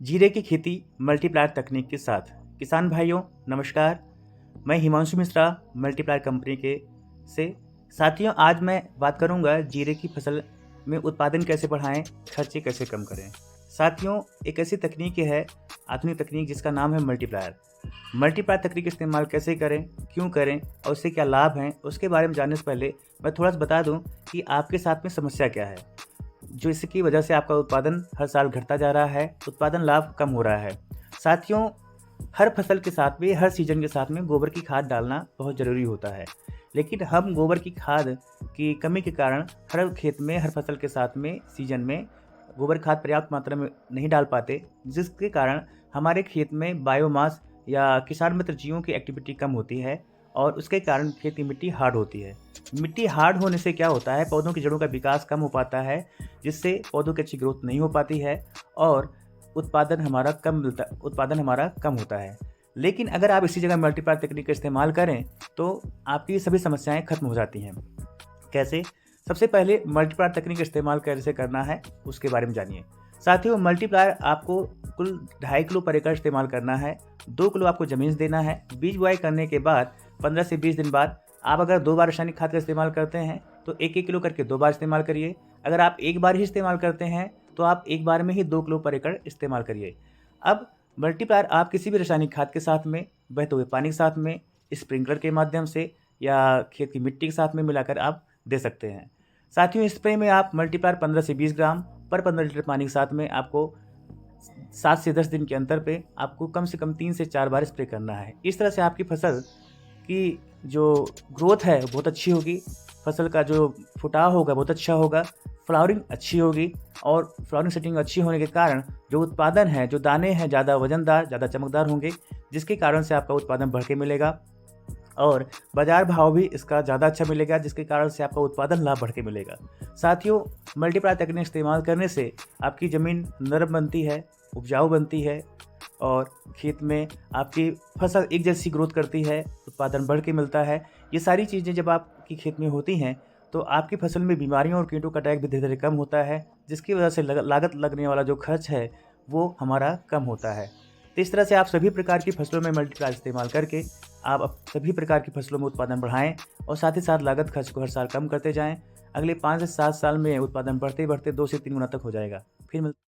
जीरे की खेती मल्टीप्लायर तकनीक के साथ। किसान भाइयों नमस्कार, मैं हिमांशु मिश्रा मल्टीप्लायर कंपनी के से। साथियों, आज मैं बात करूंगा जीरे की फसल में उत्पादन कैसे बढ़ाएं, खर्चे कैसे कम करें। साथियों, एक ऐसी तकनीक है, आधुनिक तकनीक, जिसका नाम है मल्टीप्लायर। मल्टीप्लायर तकनीक इस्तेमाल कैसे करें, क्यों करें और उससे क्या लाभ हैं, उसके बारे में जानने से पहले मैं थोड़ा सा बता दूं कि आपके साथ में समस्या क्या है जो इसकी वजह से आपका उत्पादन हर साल घटता जा रहा है, उत्पादन लाभ कम हो रहा है। साथियों, हर फसल के साथ में, हर सीजन के साथ में गोबर की खाद डालना बहुत ज़रूरी होता है, लेकिन हम गोबर की खाद की कमी के कारण हर खेत में, हर फसल के साथ में, सीजन में गोबर खाद पर्याप्त मात्रा में नहीं डाल पाते, जिसके कारण हमारे खेत में बायोमास या किसान मित्र जीवों की एक्टिविटी कम होती है और उसके कारण खेत की मिट्टी हार्ड होती है। मिट्टी हार्ड होने से क्या होता है, पौधों की जड़ों का विकास कम हो पाता है, जिससे पौधों की अच्छी ग्रोथ नहीं हो पाती है और उत्पादन हमारा कम होता है। लेकिन अगर आप इसी जगह मल्टीप्लायर तकनीक का इस्तेमाल करें तो आपकी सभी समस्याएं खत्म हो जाती हैं। कैसे? सबसे पहले मल्टीप्लायर तकनीक का इस्तेमाल कैसे करना है उसके बारे में जानिए। साथियों, मल्टीप्लायर आपको कुल 2.5 किलो पर एकड़ इस्तेमाल करना है। 2 किलो आपको ज़मीन देना है। बीज बुआई करने के बाद 15 से 20 दिन बाद आप अगर 2 बार रासायनिक खाद का इस्तेमाल करते हैं तो 1-1 किलो करके 2 बार इस्तेमाल करिए। अगर आप एक बार ही इस्तेमाल करते हैं तो आप एक बार में ही 2 किलो पर एकड़ इस्तेमाल करिए। अब मल्टीप्लायर आप किसी भी रासायनिक खाद के साथ में, बहते हुए पानी के साथ में, स्प्रिंकलर के माध्यम से या खेत की मिट्टी के साथ में मिलाकर आप दे सकते हैं। साथियों, स्प्रे में आप मल्टीप्लायर 15 से 20 ग्राम पर 15 लीटर पानी के साथ में आपको 7 से 10 दिन के अंतर पे आपको कम से कम 3 से 4 बार स्प्रे करना है। इस तरह से आपकी फसल की जो ग्रोथ है बहुत अच्छी होगी, फसल का जो फुटाव होगा बहुत अच्छा होगा, फ्लावरिंग अच्छी होगी और फ्लावरिंग सेटिंग अच्छी होने के कारण जो उत्पादन है, जो दाने हैं, ज़्यादा वजनदार, ज़्यादा चमकदार होंगे, जिसके कारण से आपका उत्पादन बढ़ के मिलेगा और बाज़ार भाव भी इसका ज़्यादा अच्छा मिलेगा, जिसके कारण से आपका उत्पादन लाभ बढ़ के मिलेगा। साथियों, मल्टीप्लायर तकनीक इस्तेमाल करने से आपकी ज़मीन नरम बनती है, उपजाऊ बनती है और खेत में आपकी फसल एक जैसी ग्रोथ करती है, उत्पादन बढ़ के मिलता है। ये सारी चीज़ें जब आपकी खेत में होती हैं तो आपकी फसल में बीमारियों और कीटों का अटैक भी धीरे-धीरे कम होता है, जिसकी वजह से लागत लगने वाला जो खर्च है वो हमारा कम होता है। तो इस तरह से आप सभी प्रकार की फसलों में मल्टीप्लायर इस्तेमाल करके आप सभी प्रकार की फसलों में उत्पादन बढ़ाएँ और साथ ही साथ लागत खर्च को हर साल कम करते जाएँ। अगले 5 से 7 साल में उत्पादन बढ़ते-बढ़ते 2 से 3 गुना तक हो जाएगा। फिर मिल